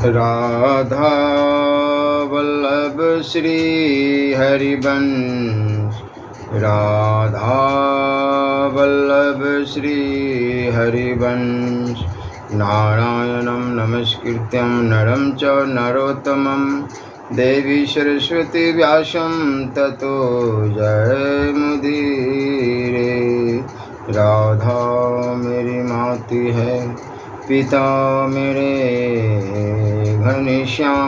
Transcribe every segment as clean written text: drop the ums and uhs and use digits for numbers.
राधा वल्लभ श्री हरिवंश, राधा वल्लभ श्री हरिवंश। नारायणं नमस्कृत्यं नरं च नरोत्तमं देवी सरस्वती व्यासं ततो जयमुदीरे। राधा मेरी माती है, पिता मेरे घनश्याम,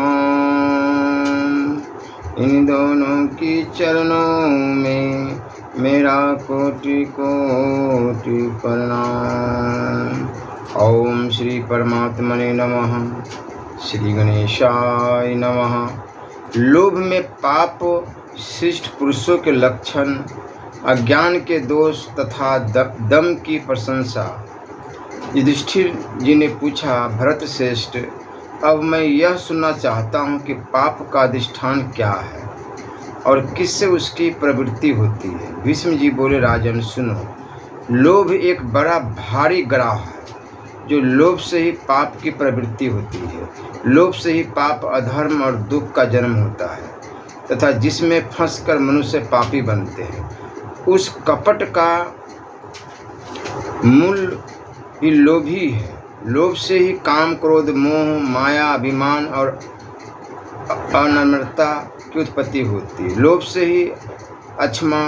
इन दोनों की चरणों में मेरा कोटि कोटि प्रणाम। ओम श्री परमात्मने नमः। श्री गणेशाय नमः। लोभ में पाप श्रेष्ठ पुरुषों के लक्षण, अज्ञान के दोष तथा दम की प्रशंसा। युधिष्ठिर जी ने पूछा, भरत श्रेष्ठ, अब मैं यह सुनना चाहता हूँ कि पाप का अधिष्ठान क्या है और किससे उसकी प्रवृत्ति होती है। भीष्म जी बोले, राजन सुनो, लोभ एक बड़ा भारी ग्राह है, जो लोभ से ही पाप की प्रवृत्ति होती है। लोभ से ही पाप, अधर्म और दुख का जन्म होता है तथा जिसमें फंसकर मनुष्य पापी बनते हैं। उस कपट का मूल ही लोभ ही है। लोभ से ही काम, क्रोध, मोह, माया, अभिमान और अनम्रता की उत्पत्ति होती है। लोभ से ही अक्षमा,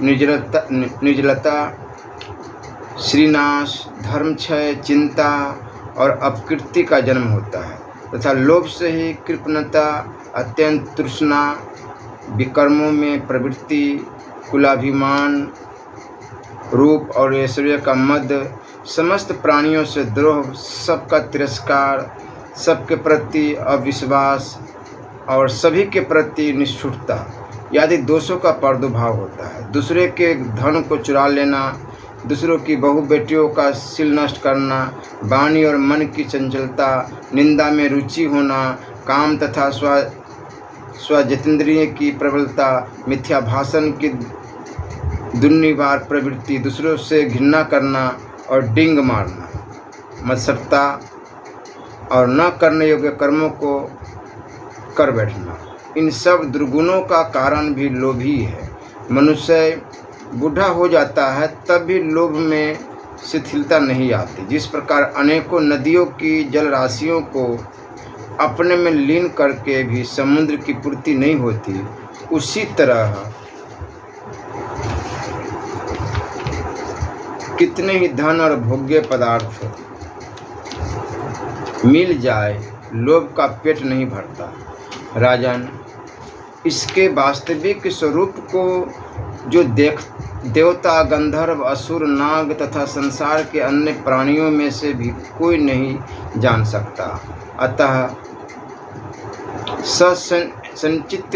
निर्जलता, श्रीनाश, धर्मक्षय, चिंता और अपकीर्ति का जन्म होता है तथा लोभ से ही कृपणता, अत्यंत तृष्णा, विकर्मों में प्रवृत्ति, कुलाभिमान, रूप और ऐश्वर्य का मद, समस्त प्राणियों से द्रोह, सबका तिरस्कार, सबके प्रति अविश्वास और सभी के प्रति निष्ठुरता आदि दोषों का प्रादुर्भाव होता है। दूसरे के धन को चुरा लेना, दूसरों की बहु बेटियों का सिल नष्ट करना, वाणी और मन की चंचलता, निंदा में रुचि होना, काम तथा स्वजितेंद्रिय की प्रबलता, मिथ्या भाषण की दुर्निवार प्रवृत्ति, दूसरों से घृणा करना और डिंग मारना, मत्सरता और न करने योग्य कर्मों को कर बैठना, इन सब दुर्गुणों का कारण भी लोभ ही है। मनुष्य बूढ़ा हो जाता है तब भी लोभ में शिथिलता नहीं आती। जिस प्रकार अनेकों नदियों की जलराशियों को अपने में लीन करके भी समुद्र की पूर्ति नहीं होती, उसी तरह कितने ही धन और भोग्य पदार्थ मिल जाए, लोभ का पेट नहीं भरता। राजन, इसके वास्तविक स्वरूप को जो देवता, गंधर्व, असुर, नाग तथा संसार के अन्य प्राणियों में से भी कोई नहीं जान सकता। अतः संचित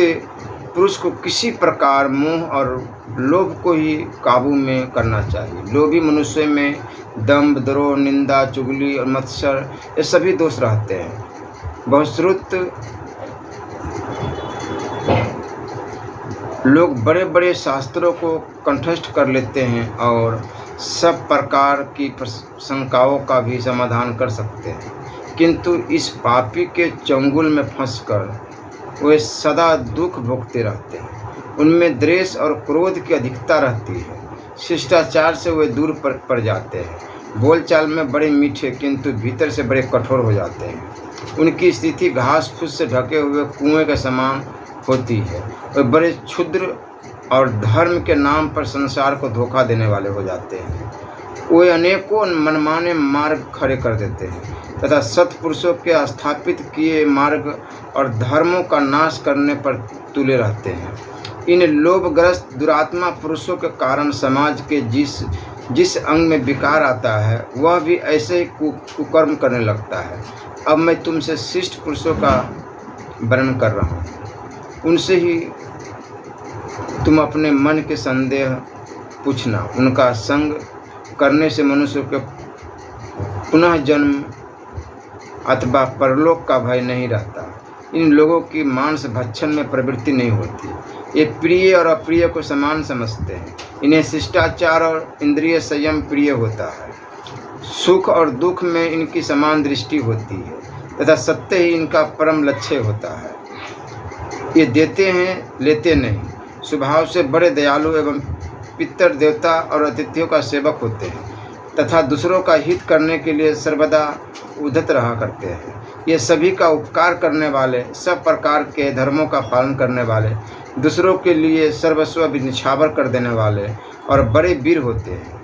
पुरुष को किसी प्रकार मोह और लोभ को ही काबू में करना चाहिए। लोभी मनुष्य में दंभ, द्रोह, निंदा, चुगली और मत्सर ये सभी दोष रहते हैं। बहुश्रुत लोग बड़े बड़े शास्त्रों को कंठस्थ कर लेते हैं और सब प्रकार की शंकाओं का भी समाधान कर सकते हैं, किंतु इस पापी के चंगुल में फंसकर वे सदा दुख भोगते रहते हैं। उनमें द्वेष और क्रोध की अधिकता रहती है। शिष्टाचार से वे दूर पड़ जाते हैं। बोलचाल में बड़े मीठे किंतु भीतर से बड़े कठोर हो जाते हैं। उनकी स्थिति घास फूस से ढके हुए कुएं के समान होती है। वे बड़े क्षुद्र और धर्म के नाम पर संसार को धोखा देने वाले हो जाते हैं। वे अनेकों मनमाने मार्ग खड़े कर देते हैं तथा सत्पुरुषों के स्थापित किए मार्ग और धर्मों का नाश करने पर तुले रहते हैं। इन लोभग्रस्त दुरात्मा पुरुषों के कारण समाज के जिस अंग में विकार आता है, वह भी ऐसे ही कुकर्म करने लगता है। अब मैं तुमसे शिष्ट पुरुषों का वर्णन कर रहा हूँ। उनसे ही तुम अपने मन के संदेह पूछना। उनका संग करने से मनुष्य के पुनः जन्म अथवा परलोक का भय नहीं रहता। इन लोगों की मांस भक्षण में प्रवृत्ति नहीं होती। ये प्रिय और अप्रिय को समान समझते हैं। इन्हें शिष्टाचार और इंद्रिय संयम प्रिय होता है। सुख और दुख में इनकी समान दृष्टि होती है तथा सत्य ही इनका परम लक्ष्य होता है। ये देते हैं, लेते नहीं, स्वभाव से बड़े दयालु एवं पितर देवता और अतिथियों का सेवक होते हैं तथा दूसरों का हित करने के लिए सर्वदा उद्यत रहा करते हैं। ये सभी का उपकार करने वाले, सब प्रकार के धर्मों का पालन करने वाले, दूसरों के लिए सर्वस्व भी निछावर कर देने वाले और बड़े वीर होते हैं।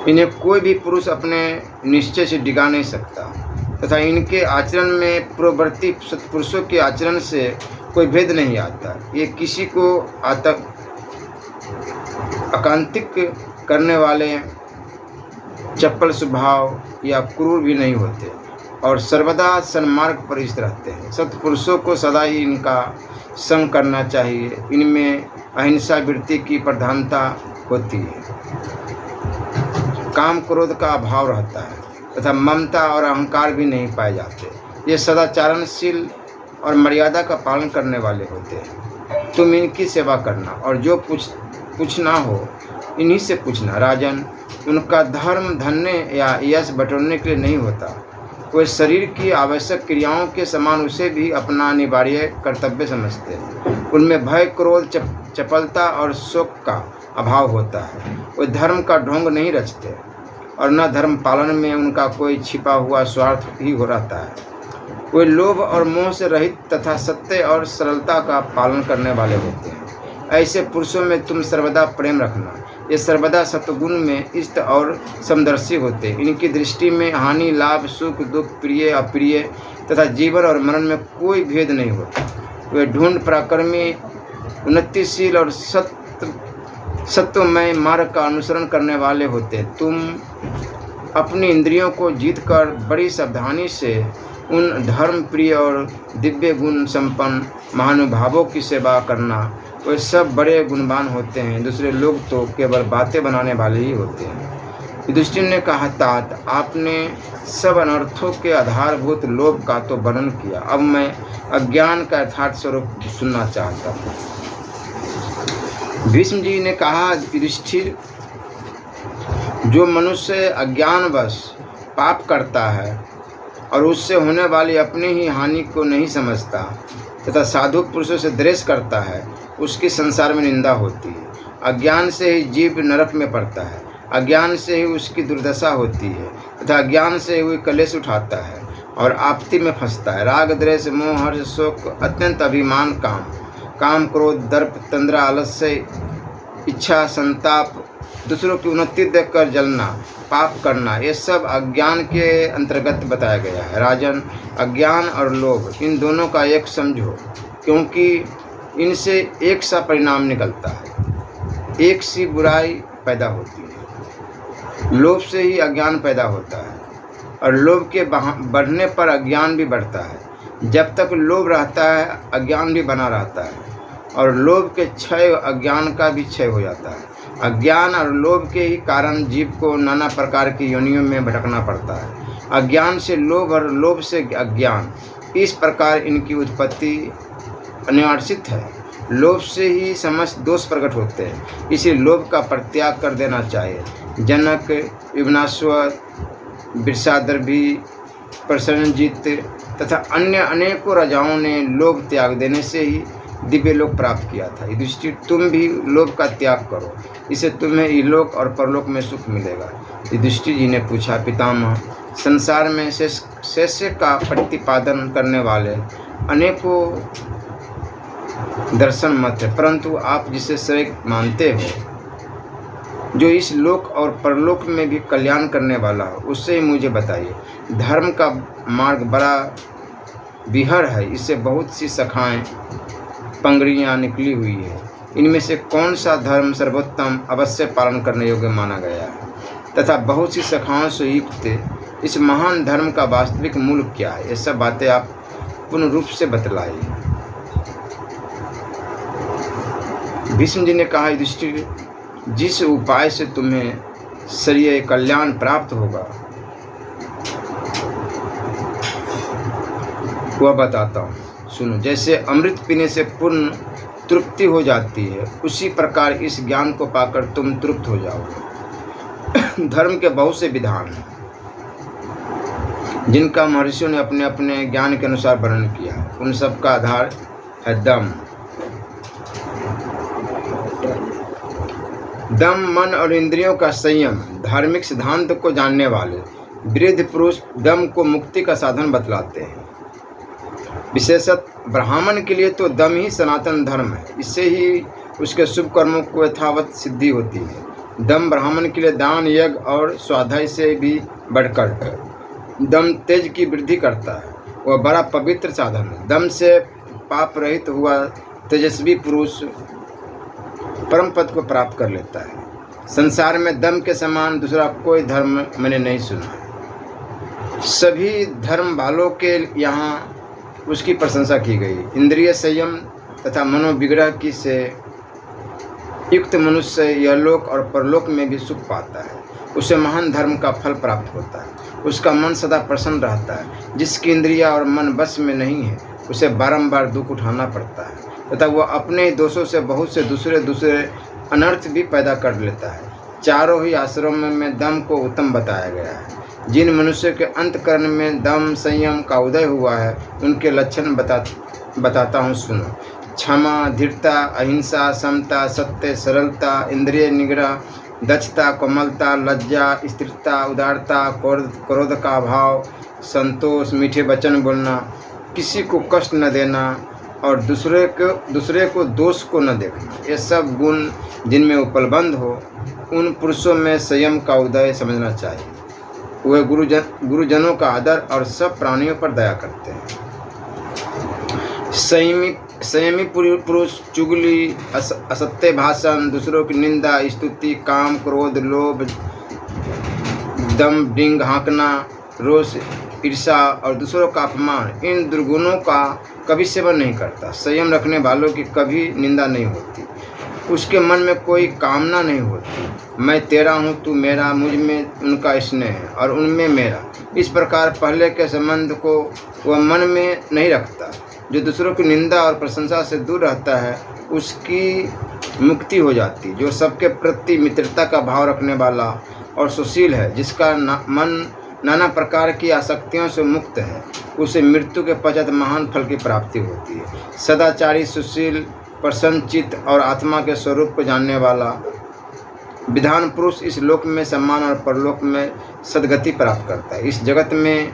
इन्हें कोई भी पुरुष अपने निश्चय से डिगा नहीं सकता तथा इनके आचरण में पूर्ववर्ती सत्पुरुषों के आचरण से कोई भेद नहीं आता। ये किसी को आकांतिक करने वाले, चपल स्वभाव या क्रूर भी नहीं होते और सर्वदा सन्मार्ग पर स्थित रहते हैं। सत्पुरुषों को सदा ही इनका संग करना चाहिए। इनमें अहिंसा वृत्ति की प्रधानता होती है, काम क्रोध का अभाव रहता है तथा ममता और अहंकार भी नहीं पाए जाते। ये सदाचारणशील और मर्यादा का पालन करने वाले होते हैं। तुम इनकी सेवा करना और जो पूछना हो इन्हीं से पूछना। राजन, उनका धर्म धन्य या यश बटोरने के लिए नहीं होता। वे शरीर की आवश्यक क्रियाओं के समान उसे भी अपना अनिवार्य कर्तव्य समझते हैं। उनमें भय, क्रोध, चपलता और शोक का अभाव होता है। वे धर्म का ढोंग नहीं रचते और न धर्म पालन में उनका कोई छिपा हुआ स्वार्थ ही हो रहता है। वे लोभ और मोह से रहित तथा सत्य और सरलता का पालन करने वाले होते हैं। ऐसे पुरुषों में तुम सर्वदा प्रेम रखना। ये सर्वदा सत्वगुण में इष्ट और समदर्शी होते। इनकी दृष्टि में हानि, लाभ, सुख, दुख, प्रिय, अप्रिय तथा जीवन और मरण में कोई भेद नहीं होता। वे ढूंढ पराक्रमी, उन्नतिशील और सत्वमय मार्ग का अनुसरण करने वाले होते। तुम अपनी इंद्रियों को जीतकर बड़ी सावधानी से उन धर्म प्रिय और दिव्य गुण संपन्न महानुभावों की सेवा करना। वे सब बड़े गुणवान होते हैं। दूसरे लोग तो केवल बातें बनाने वाले ही होते हैं। युधिष्ठिर ने कहा, तात, आपने सब अनर्थों के आधारभूत लोभ का तो वर्णन किया। अब मैं अज्ञान का यथार्थ स्वरूप सुनना चाहता हूँ। भीष्म जी ने कहा, युधिष्ठिर, जो मनुष्य अज्ञानवश पाप करता है और उससे होने वाली अपनी ही हानि को नहीं समझता तथा साधु पुरुषों से द्वेष करता है, उसकी संसार में निंदा होती है। अज्ञान से ही जीव नरक में पड़ता है, अज्ञान से ही उसकी दुर्दशा होती है तथा अज्ञान से ही कलेश उठाता है और आपत्ति में फंसता है। राग, द्वेष, मोह, हर्ष, शोक, अत्यंत अभिमान, काम, क्रोध, दर्प, तंद्रा, आलस्य, इच्छा, संताप, दूसरों की उन्नति देखकर जलना, पाप करना, ये सब अज्ञान के अंतर्गत बताया गया है। राजन, अज्ञान और लोभ, इन दोनों का एक समझो, क्योंकि इनसे एक सा परिणाम निकलता है, एक सी बुराई पैदा होती है। लोभ से ही अज्ञान पैदा होता है और लोभ के बढ़ने पर अज्ञान भी बढ़ता है। जब तक लोभ रहता है अज्ञान भी बना रहता है और लोभ के क्षय अज्ञान का भी क्षय हो जाता है। अज्ञान और लोभ के ही कारण जीव को नाना प्रकार की योनियों में भटकना पड़ता है। अज्ञान से लोभ और लोभ से अज्ञान, इस प्रकार इनकी उत्पत्ति अनिवार्जित है। लोभ से ही समस्त दोष प्रकट होते हैं, इसी लोभ का परित्याग कर देना चाहिए। जनक, विघ्नाश्वर, बिरसादर्भी, प्रसन्नजीत तथा अन्य अनेकों राजाओं ने लोभ त्याग देने से ही दिव्य लोक प्राप्त किया था। युधिष्ठिर, तुम भी लोभ का त्याग करो, इससे तुम्हें इलोक और परलोक में सुख मिलेगा। युधिष्ठिर जी ने पूछा, पितामह, संसार में शेष्य का प्रतिपादन करने वाले अनेकों दर्शन मत है, परंतु आप जिसे श्रेय मानते हो, जो इस लोक और परलोक में भी कल्याण करने वाला हो, उससे ही मुझे बताइए। धर्म का मार्ग बड़ा विहर है, इससे बहुत सी शाखाएं, पंगड़ियाँ निकली हुई है। इनमें से कौन सा धर्म सर्वोत्तम, अवश्य पालन करने योग्य माना गया है तथा बहुत सी शाखाओं से युक्त इस महान धर्म का वास्तविक मूल क्या है, ये सब बातें आप पूर्ण रूप से बतलाइए। भीष्म जी ने कहा, युधिष्ठिर, जिस उपाय से तुम्हें शरीर कल्याण प्राप्त होगा वह बताता हूँ, सुनो। जैसे अमृत पीने से पूर्ण तृप्ति हो जाती है, उसी प्रकार इस ज्ञान को पाकर तुम तृप्त हो जाओगे। धर्म के बहुत से विधान हैं, जिनका महर्षियों ने अपने अपने ज्ञान के अनुसार वर्णन किया है। उन सब का आधार है दम। दम मन और इंद्रियों का संयम। धार्मिक सिद्धांत को जानने वाले वृद्ध पुरुष दम को मुक्ति का साधन बतलाते हैं। विशेषतः ब्राह्मण के लिए तो दम ही सनातन धर्म है। इससे ही उसके शुभ कर्मों को यथावत सिद्धि होती है। दम ब्राह्मण के लिए दान, यज्ञ और स्वाध्याय से भी बढ़कर है। दम तेज की वृद्धि करता है। वह बड़ा पवित्र साधन है। दम से पाप रहित हुआ तेजस्वी पुरुष परम पद को प्राप्त कर लेता है। संसार में दम के समान दूसरा कोई धर्म मैंने नहीं सुना है। सभी धर्म वालों के यहाँ उसकी प्रशंसा की गई। इंद्रिय संयम तथा मनोविग्रह की से युक्त मनुष्य यह लोक और परलोक में भी सुख पाता है। उसे महान धर्म का फल प्राप्त होता है। उसका मन सदा प्रसन्न रहता है। जिसकी इंद्रिया और मन बस में नहीं है उसे बारंबार दुख उठाना पड़ता है तथा वह अपने दोषों से बहुत से दूसरे अनर्थ भी पैदा कर लेता है। चारों ही आश्रमों में दम को उत्तम बताया गया है। जिन मनुष्य के अंतकरण में दम संयम का उदय हुआ है उनके लक्षण बताता हूँ, सुनो। क्षमा, धीरता, अहिंसा, समता, सत्य, सरलता, इंद्रिय निग्रह, दक्षता, कोमलता, लज्जा, स्थिरता, उदारता, क्रोध का अभाव, संतोष, मीठे वचन बोलना, किसी को कष्ट न देना और दूसरे को दोष को न देखना, ये सब गुण जिनमें उपलब्ध हो उन पुरुषों में संयम का उदय समझना चाहिए। वे गुरुजनों का आदर और सब प्राणियों पर दया करते हैं। संयमी पुरुष चुगली, असत्य भाषण, दूसरों की निंदा, स्तुति, काम, क्रोध, लोभ, दम, डिंग हाँकना, रोष, ईर्ष्या और दूसरों का अपमान, इन दुर्गुणों का कभी सेवन नहीं करता। संयम रखने वालों की कभी निंदा नहीं होती। उसके मन में कोई कामना नहीं होती। मैं तेरा हूँ, तू मेरा, मुझ में उनका स्नेह है और उनमें मेरा। इस प्रकार पहले के संबंध को वह मन में नहीं रखता। जो दूसरों की निंदा और प्रशंसा से दूर रहता है उसकी मुक्ति हो जाती। जो सबके प्रति मित्रता का भाव रखने वाला और सुशील है, जिसका मन नाना प्रकार की आसक्तियों से मुक्त है, उसे मृत्यु के पश्चात महान फल की प्राप्ति होती है। सदाचारी, सुशील, प्रसन्नचित्त और आत्मा के स्वरूप को जानने वाला विधान पुरुष इस लोक में सम्मान और परलोक में सद्गति प्राप्त करता है। इस जगत में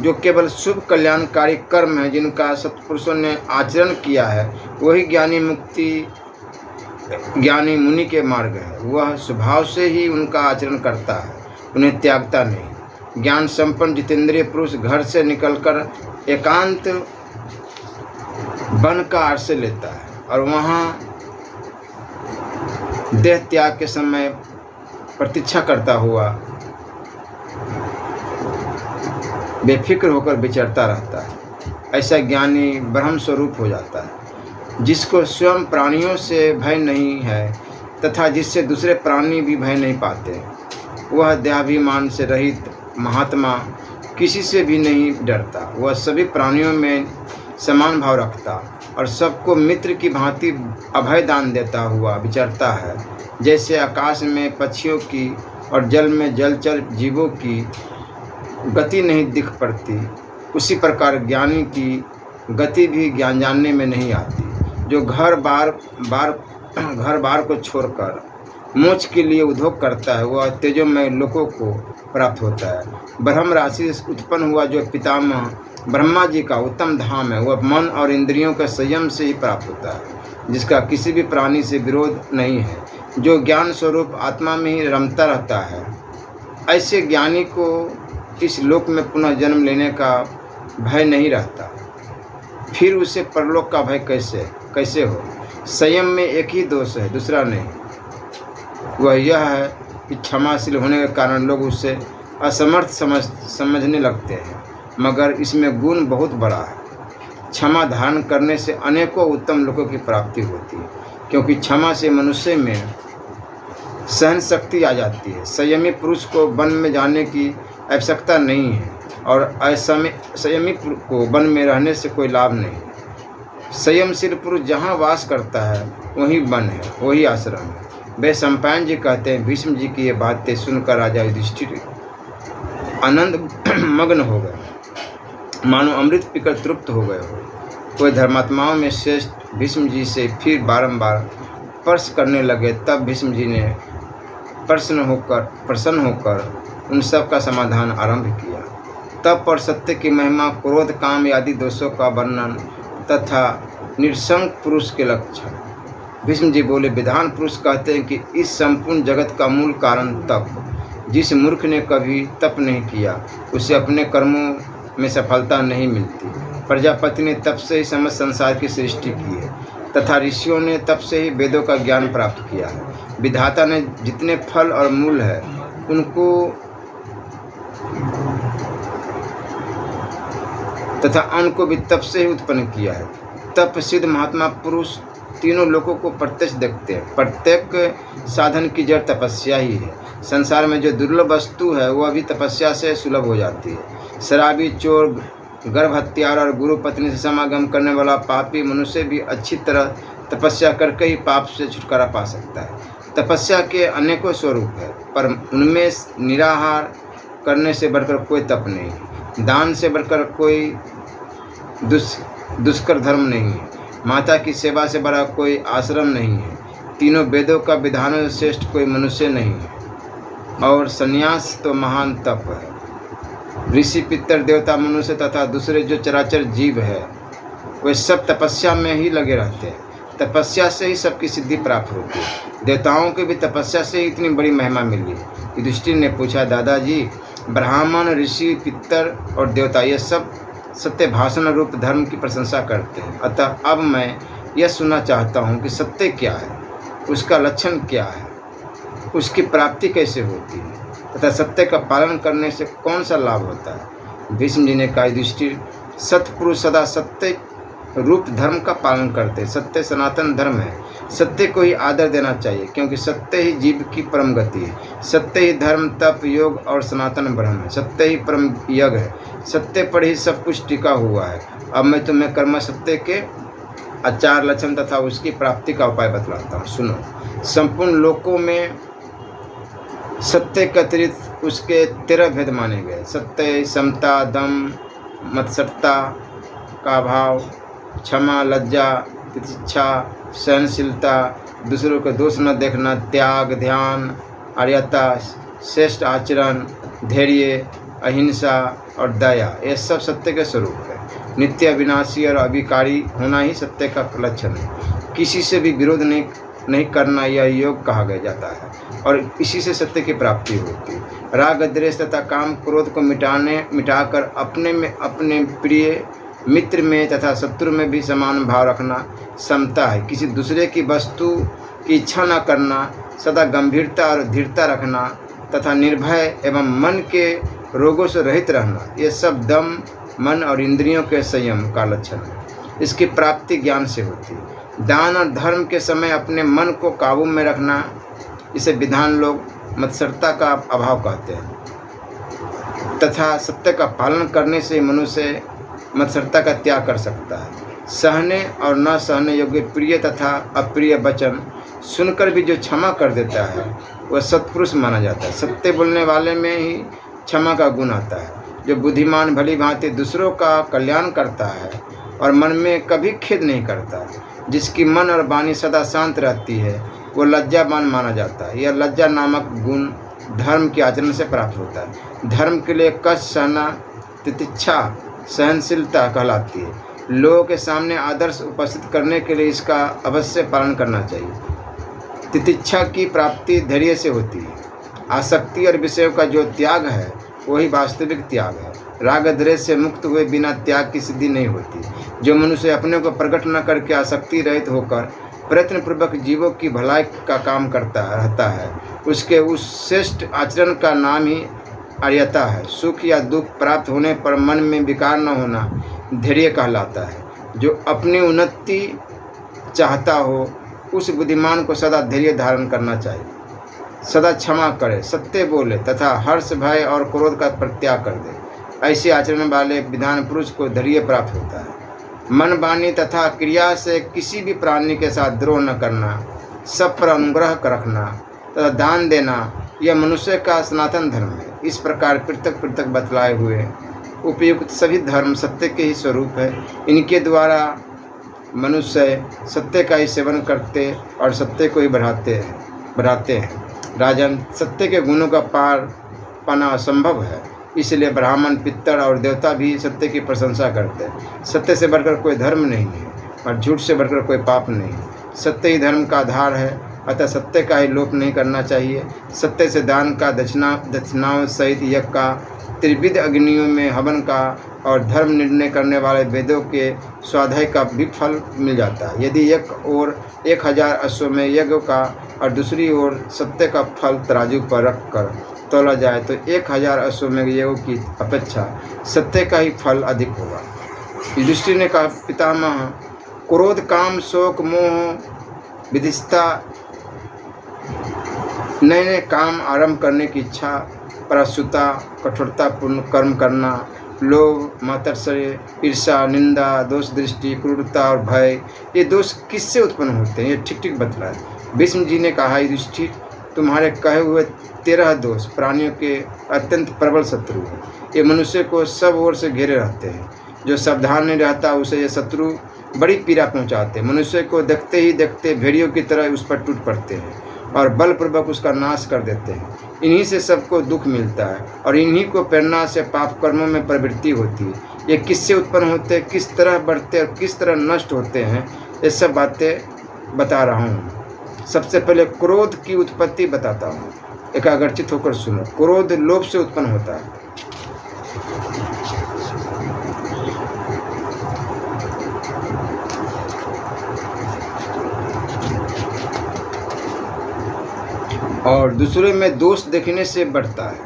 जो केवल शुभ कल्याणकारी कर्म है जिनका सत्पुरुषों ने आचरण किया है वही ज्ञानी मुनि के मार्ग है। वह स्वभाव से ही उनका आचरण करता है, उन्हें त्यागता नहीं। ज्ञान संपन्न जितेंद्रिय पुरुष घर से निकलकर एकांत वन का आश्रय लेता है और वहाँ देह त्याग के समय प्रतीक्षा करता हुआ बेफिक्र होकर विचरता रहता है। ऐसा ज्ञानी ब्रह्म स्वरूप हो जाता है, जिसको स्वयं प्राणियों से भय नहीं है तथा जिससे दूसरे प्राणी भी भय नहीं पाते। वह देहाभिमान से रहित महात्मा किसी से भी नहीं डरता। वह सभी प्राणियों में समान भाव रखता और सबको मित्र की भांति अभय दान देता हुआ विचरता है। जैसे आकाश में पक्षियों की और जल में जलचर जीवों की गति नहीं दिख पड़ती, उसी प्रकार ज्ञानी की गति भी ज्ञान जानने में नहीं आती। जो घर बार को छोड़कर मोक्ष के लिए उद्योग करता है वह तेजोमय लोकों को प्राप्त होता है। ब्रह्म राशि से उत्पन्न हुआ जो पितामह ब्रह्मा जी का उत्तम धाम है वह मन और इंद्रियों के संयम से ही प्राप्त होता है, जिसका किसी भी प्राणी से विरोध नहीं है, जो ज्ञान स्वरूप आत्मा में ही रमता रहता है। ऐसे ज्ञानी को इस लोक में पुनः जन्म लेने का भय नहीं रहता। फिर उसे परलोक का भय कैसे हो? संयम में एक ही दोष है, दूसरा नहीं। वह यह है कि क्षमाशील होने के कारण लोग उसे असमर्थ समझने लगते हैं, मगर इसमें गुण बहुत बड़ा है। क्षमा धारण करने से अनेकों उत्तम लोगों की प्राप्ति होती है, क्योंकि क्षमा से मनुष्य में सहन शक्ति आ जाती है। संयमी पुरुष को वन में जाने की आवश्यकता नहीं है और संयमी को वन में रहने से कोई लाभ नहीं। संयमशील पुरुष जहाँ वास करता है वही वन है, वही आश्रम है। वे सम्पायन जी कहते हैं, भीष्म जी की ये बातें सुनकर राजा युधिष्ठिर आनंद मग्न हो गए। मानो अमृत पीकर तृप्त हो गए हो। कोई धर्मात्माओं में श्रेष्ठ भीष्म जी से फिर बारंबार प्रश्न करने लगे। तब भीष्म जी ने प्रसन्न होकर उन सब का समाधान आरंभ किया। तब पर सत्य की महिमा, क्रोध, काम आदि दोषों का वर्णन तथा निरसंग पुरुष के लक्षण। भीष्म जी बोले, विधान पुरुष कहते हैं कि इस संपूर्ण जगत का मूल कारण तप। जिस मूर्ख ने कभी तप नहीं किया उसे अपने कर्मों में सफलता नहीं मिलती। प्रजापति ने तप से ही समस्त संसार की सृष्टि की है तथा ऋषियों ने तप से ही वेदों का ज्ञान प्राप्त किया है। विधाता ने जितने फल और मूल है उनको तथा अन्न को भी तप से ही उत्पन्न किया है। तप सिद्ध महात्मा पुरुष तीनों लोगों को प्रत्यक्ष देखते हैं। प्रत्येक साधन की जड़ तपस्या ही है। संसार में जो दुर्लभ वस्तु है वह भी तपस्या से सुलभ हो जाती है। शराबी, चोर, गर्भ हत्यारा और गुरु पत्नी से समागम करने वाला पापी मनुष्य भी अच्छी तरह तपस्या करके ही पाप से छुटकारा पा सकता है। तपस्या के अनेकों स्वरूप है, पर उनमें निराहार करने से बढ़कर कोई तप नहीं है। दान से बढ़कर कोई दुष्कर धर्म नहीं है। माता की सेवा से बड़ा कोई आश्रम नहीं है। तीनों वेदों का विधानों से श्रेष्ठ कोई मनुष्य नहीं है। और संन्यास तो महान तप है। ऋषि, पितर, देवता, मनुष्य तथा दूसरे जो चराचर जीव है वे सब तपस्या में ही लगे रहते हैं। तपस्या से ही सबकी सिद्धि प्राप्त होती है। देवताओं की भी तपस्या से ही इतनी बड़ी महिमा मिली। युधिष्ठिर ने पूछा, दादाजी, ब्राह्मण, ऋषि, पितर और देवता ये सब सत्य भाषण रूप धर्म की प्रशंसा करते हैं। अतः अब मैं यह सुनना चाहता हूँ कि सत्य क्या है, उसका लक्षण क्या है, उसकी प्राप्ति कैसे होती है तथा सत्य का पालन करने से कौन सा लाभ होता है। भीष्म जी ने कहा, युधिष्ठिर, सत्पुरुष सदा सत्य रूप धर्म का पालन करते। सत्य सनातन धर्म है। सत्य को ही आदर देना चाहिए क्योंकि सत्य ही जीव की परम गति है। सत्य ही धर्म, तप, योग और सनातन ब्रह्म है। सत्य ही परम यज्ञ है। सत्य पर ही सब कुछ टिका हुआ है। अब मैं तुम्हें कर्म सत्य के आचार, लक्षण तथा उसकी प्राप्ति का उपाय बतलाता हूँ। सुनो। संपूर्ण लोकों में सत्य के अतिरिक्त उसके 13 भेद माने गए। सत्य, समता, दम, मत्सरता का भाव, क्षमा, लज्जा, तितिक्षा, सहनशीलता, दूसरों के दोष न देखना, त्याग, ध्यान, आर्यता, श्रेष्ठ आचरण, धैर्य, अहिंसा और दया, ये सब सत्य के स्वरूप है। नित्य अविनाशी और अभिकारी होना ही सत्य का लक्षण है। किसी से भी विरोध नहीं करना यह योग कहा गया जाता है और इसी से सत्य की प्राप्ति होती है। राग, द्वेष तथा काम, क्रोध को मिटाकर अपने में, अपने प्रिय मित्र में तथा शत्रु में भी समान भाव रखना समता है। किसी दूसरे की वस्तु की इच्छा न करना, सदा गंभीरता और धीरता रखना तथा निर्भय एवं मन के रोगों से रहित रहना, ये सब दम, मन और इंद्रियों के संयम का लक्षण है। इसकी प्राप्ति ज्ञान से होती है। दान और धर्म के समय अपने मन को काबू में रखना, इसे विधान लोग मत्सरता का अभाव कहते हैं तथा सत्य का पालन करने से मनुष्य मत्सरता का त्याग कर सकता है। सहने और न सहने योग्य प्रिय तथा अप्रिय वचन सुनकर भी जो क्षमा कर देता है वह सत्पुरुष माना जाता है। सत्य बोलने वाले में ही क्षमा का गुण आता है। जो बुद्धिमान भली भांति दूसरों का कल्याण करता है और मन में कभी खेद नहीं करता, जिसकी मन और वाणी सदा शांत रहती है, वो लज्जावान माना जाता है। यह लज्जा नामक गुण धर्म के आचरण से प्राप्त होता है। धर्म के लिए कष्ट सहना तितिक्षा सहनशीलता कहलाती है। लोगों के सामने आदर्श उपस्थित करने के लिए इसका अवश्य पालन करना चाहिए। तितिक्षा की प्राप्ति धैर्य से होती है। आसक्ति और विषयों का जो त्याग है वही वास्तविक त्याग है। राग द्वेष से मुक्त हुए बिना त्याग की सिद्धि नहीं होती। जो मनुष्य अपने को प्रकट न करके आसक्ति रहित होकर प्रयत्नपूर्वक जीवों की भलाई का काम करता रहता है, उसके उस श्रेष्ठ आचरण का नाम ही आर्यता है। सुख या दुख प्राप्त होने पर मन में विकार न होना धैर्य कहलाता है। जो अपनी उन्नति चाहता हो उस बुद्धिमान को सदा धैर्य धारण करना चाहिए। सदा क्षमा करे, सत्य बोले तथा हर्ष, भय और क्रोध का परित्याग कर दे। ऐसे आचरण वाले विधान पुरुष को धैर्य प्राप्त होता है। मन, वाणी तथा क्रिया से किसी भी प्राणी के साथ द्रोह न करना, सब पर अनुग्रह रखना तथा दान देना, यह मनुष्य का सनातन धर्म है। इस प्रकार पृथक पृथक बतलाए हुए उपयुक्त सभी धर्म सत्य के ही स्वरूप है। इनके द्वारा मनुष्य सत्य का ही सेवन करते और सत्य को ही बढ़ाते हैं। राजन, सत्य के गुणों का पार पाना असंभव है, इसलिए ब्राह्मण, पितर और देवता भी सत्य की प्रशंसा करते हैं। सत्य से बढ़कर कोई धर्म नहीं है और झूठ से बढ़कर कोई पाप नहीं। सत्य ही धर्म का आधार है, अतः सत्य का ही लोप नहीं करना चाहिए। सत्य से दान का, दक्षिणाओं सहित यज्ञ का, त्रिविध अग्नियों में हवन का और धर्म निर्णय करने वाले वेदों के स्वाध्याय का भी फल मिल जाता है। यदि एक और 1000 अश्वमेध यज्ञ का और दूसरी ओर सत्य का फल तराजू पर रख कर तोला जाए तो 1000 अश्वमेध यज्ञों की अपेक्षा सत्य का ही फल अधिक होगा। युधिष्ठिर ने कहा, पितामह, क्रोध, काम, शोक, मोह, विधिष्ठा, नए नए काम आरंभ करने की इच्छा, पराश्रुता, कठोरतापूर्ण कर्म करना, लोभ, मात्सर्य, ईर्षा, निंदा, दोष दृष्टि, क्रूरता और भय, ये दोष किससे उत्पन्न होते हैं? ये ठीक ठीक बतलाए। भीष्म जी ने कहा, युधिष्ठिर, तुम्हारे कहे हुए 13 दोष प्राणियों के अत्यंत प्रबल शत्रु हैं। ये मनुष्य को सब ओर से घेरे रहते हैं। जो सावधान नहीं रहता उसे ये शत्रु बड़ी पीड़ा पहुंचाते हैं। मनुष्य को देखते ही देखते भेड़ियों की तरह उस पर टूट पड़ते हैं और बलपूर्वक उसका नाश कर देते हैं। इन्हीं से सबको दुख मिलता है और इन्हीं को प्रेरणा से पाप कर्मों में प्रवृत्ति होती है। ये किससे उत्पन्न होते हैं, किस तरह बढ़ते और किस तरह नष्ट होते हैं, ये सब बातें बता रहा हूँ। सबसे पहले क्रोध की उत्पत्ति बताता हूँ, एकाग्रचित होकर सुनो। क्रोध लोभ से उत्पन्न होता है। और दूसरे में दोष देखने से बढ़ता है।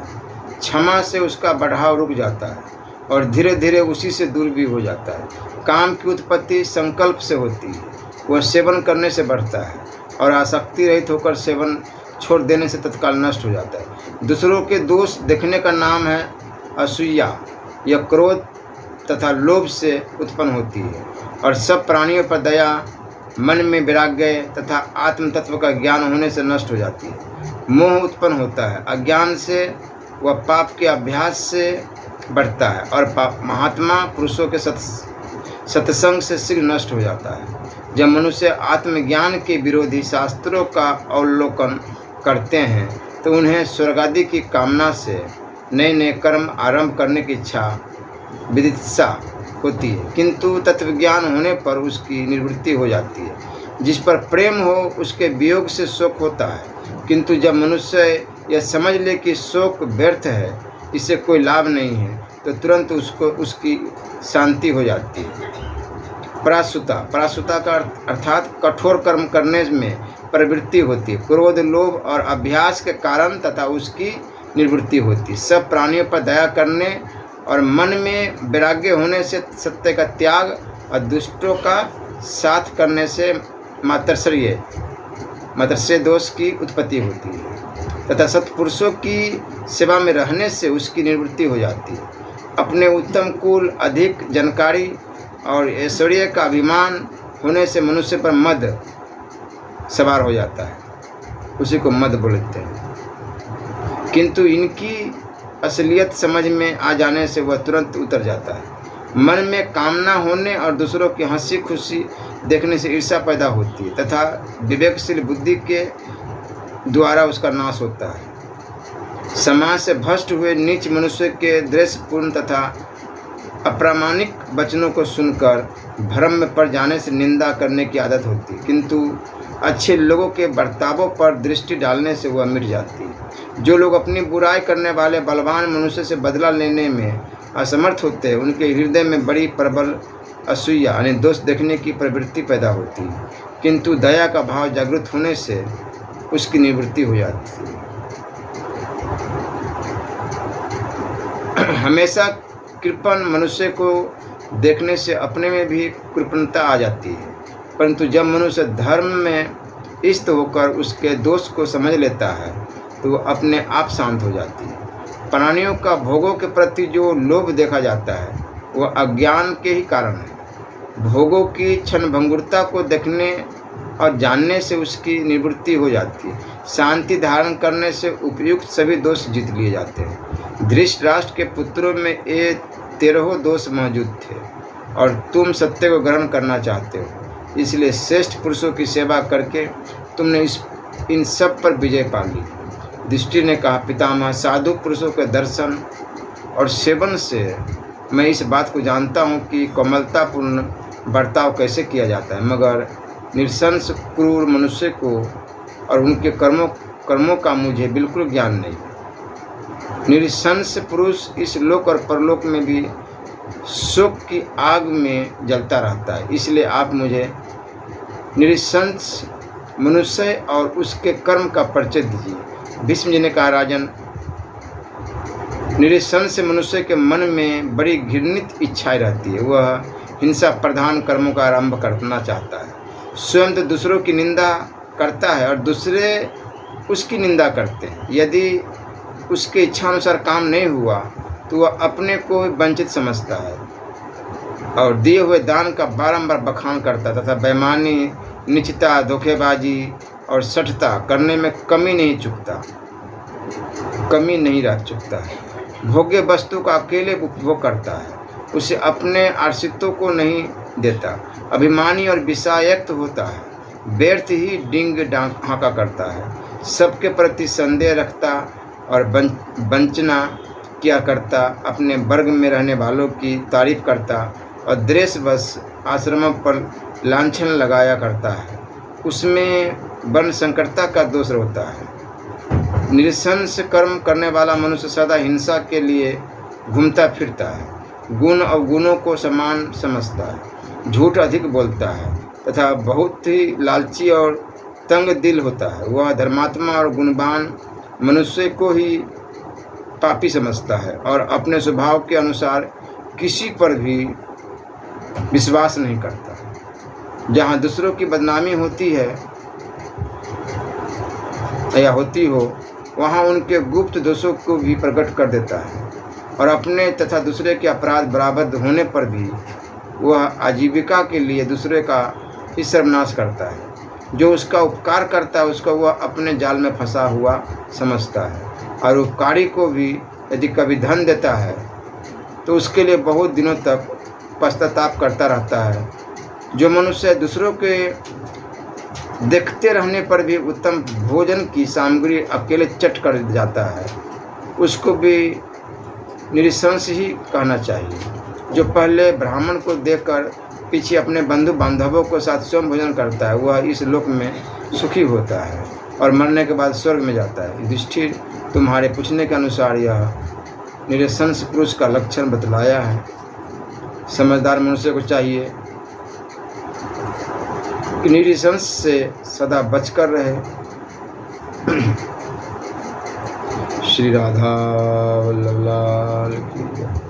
क्षमा से उसका बढ़ाव रुक जाता है और धीरे धीरे उसी से दूर भी हो जाता है। काम की उत्पत्ति संकल्प से होती है, वह सेवन करने से बढ़ता है और आसक्ति रहित होकर सेवन छोड़ देने से तत्काल नष्ट हो जाता है। दूसरों के दोष देखने का नाम है असूया। यह क्रोध तथा लोभ से उत्पन्न होती है और सब प्राणियों पर दया, मन में वैराग्य तथा आत्म तत्व का ज्ञान होने से नष्ट हो जाती है। मोह उत्पन्न होता है अज्ञान से, वह पाप के अभ्यास से बढ़ता है और पाप महात्मा पुरुषों के सत्संग से शीघ्र नष्ट हो जाता है। जब मनुष्य आत्मज्ञान के विरोधी शास्त्रों का अवलोकन करते हैं तो उन्हें स्वर्ग आदि की कामना से नए नए कर्म आरंभ करने की इच्छा, विदित्सा होती है, किंतु तत्वज्ञान होने पर उसकी निवृत्ति हो जाती है। जिस पर प्रेम हो उसके वियोग से शोक होता है, किंतु जब मनुष्य यह समझ ले कि शोक व्यर्थ है, इससे कोई लाभ नहीं है, तो तुरंत उसकी शांति हो जाती है। पराश्रुता का अर्थात कठोर कर्म करने में प्रवृत्ति होती है। क्रोध, लोभ और अभ्यास के कारण तथा उसकी निवृत्ति होती है। सब प्राणियों पर दया करने और मन में वैराग्य होने से सत्य का त्याग और दुष्टों का साथ करने से मात्सर्य दोष की उत्पत्ति होती है तथा सत्पुरुषों की सेवा में रहने से उसकी निवृत्ति हो जाती है। अपने उत्तम कुल, अधिक जानकारी और ऐश्वर्य का अभिमान होने से मनुष्य पर मद सवार हो जाता है, उसी को मद बोलते हैं, किंतु इनकी असलियत समझ में आ जाने से वह तुरंत उतर जाता है। मन में कामना होने और दूसरों की हंसी खुशी देखने से ईर्ष्या पैदा होती है तथा विवेकशील बुद्धि के द्वारा उसका नाश होता है। समाज से भ्रष्ट हुए नीच मनुष्य के द्वेषपूर्ण तथा अप्रामाणिक वचनों को सुनकर भ्रम में पड़ जाने से निंदा करने की आदत होती है, किंतु अच्छे लोगों के बर्तावों पर दृष्टि डालने से वह मिट जाती है। जो लोग अपनी बुराई करने वाले बलवान मनुष्य से बदला लेने में असमर्थ होते हैं, उनके हृदय में बड़ी प्रबल असूया यानी दोष देखने की प्रवृत्ति पैदा होती है, किंतु दया का भाव जागृत होने से उसकी निवृत्ति हो जाती है। हमेशा कृपण मनुष्य को देखने से अपने में भी कृपणता आ जाती है, परंतु जब मनुष्य धर्म में स्थित होकर उसके दोष को समझ लेता है तो वह अपने आप शांत हो जाती है। प्राणियों का भोगों के प्रति जो लोभ देखा जाता है वह अज्ञान के ही कारण है। भोगों की क्षणभंगुरता को देखने और जानने से उसकी निवृत्ति हो जाती है। शांति धारण करने से उपयुक्त सभी दोष जीत लिए जाते हैं। धृतराष्ट्र के पुत्रों में ये 13 दोष मौजूद थे और तुम सत्य को ग्रहण करना चाहते हो, इसलिए श्रेष्ठ पुरुषों की सेवा करके तुमने इन सब पर विजय पा ली। युधिष्ठिर ने कहा, पितामह, साधु पुरुषों के दर्शन और सेवन से मैं इस बात को जानता हूँ कि कोमलतापूर्ण बर्ताव कैसे किया जाता है, मगर निरशंस क्रूर मनुष्य को और उनके कर्मों का मुझे बिल्कुल ज्ञान नहीं। निरशंस पुरुष इस लोक और परलोक में भी शोक की आग में जलता रहता है, इसलिए आप मुझे निरशंस मनुष्य और उसके कर्म का परिचय दीजिए। भीष्म जी ने कहा, राजन, निरशंस मनुष्य के मन में बड़ी घृणित इच्छाएं रहती है। वह हिंसा प्रधान कर्मों का आरंभ करना चाहता है, स्वयं तो दूसरों की निंदा करता है और दूसरे उसकी निंदा करते हैं। यदि उसके इच्छानुसार काम नहीं हुआ तो वह अपने को वंचित समझता है और दिए हुए दान का बारंबार बखान करता तथा बेईमानी, नीचता, धोखेबाजी और सठता करने में कमी नहीं रह चुकता है। भोग्य वस्तु का अकेले उपभोग करता है, उसे अपने आश्रितों को नहीं देता। अभिमानी और विषायक्त होता है, व्यर्थ ही डिंग हाँका करता है, सबके प्रति संदेह रखता और वंचना किया करता, अपने वर्ग में रहने वालों की तारीफ करता और द्वेषवश आश्रमों पर लांछन लगाया करता है। उसमें वर्ण संकरता का दोष होता है। निरशंस कर्म करने वाला मनुष्य सदा हिंसा के लिए घूमता फिरता है, गुण अवगुणों को समान समझता है, झूठ अधिक बोलता है तथा बहुत ही लालची और तंग दिल होता है। वह धर्मात्मा और गुणवान मनुष्य को ही पापी समझता है और अपने स्वभाव के अनुसार किसी पर भी विश्वास नहीं करता। जहाँ दूसरों की बदनामी होती है या होती हो, वहाँ उनके गुप्त दोषों को भी प्रकट कर देता है और अपने तथा दूसरे के अपराध बराबर होने पर भी वह आजीविका के लिए दूसरे का ही सर्वनाश करता है। जो उसका उपकार करता है उसको वह अपने जाल में फंसा हुआ समझता है और उपकारी को भी यदि कभी धन देता है तो उसके लिए बहुत दिनों तक पश्चाताप करता रहता है। जो मनुष्य दूसरों के देखते रहने पर भी उत्तम भोजन की सामग्री अकेले चट कर जाता है, उसको भी निरशंस ही कहना चाहिए। जो पहले ब्राह्मण को देखकर पीछे अपने बंधु बांधवों के साथ स्वयं भोजन करता है, वह इस लोक में सुखी होता है और मरने के बाद स्वर्ग में जाता है। युधिष्ठिर, तुम्हारे पूछने के अनुसार यह निरशंस पुरुष का लक्षण बतलाया है। समझदार मनुष्य को चाहिए कि निरशंस से सदा बचकर रहे। श्री राधा वल्लभ लाल की जय।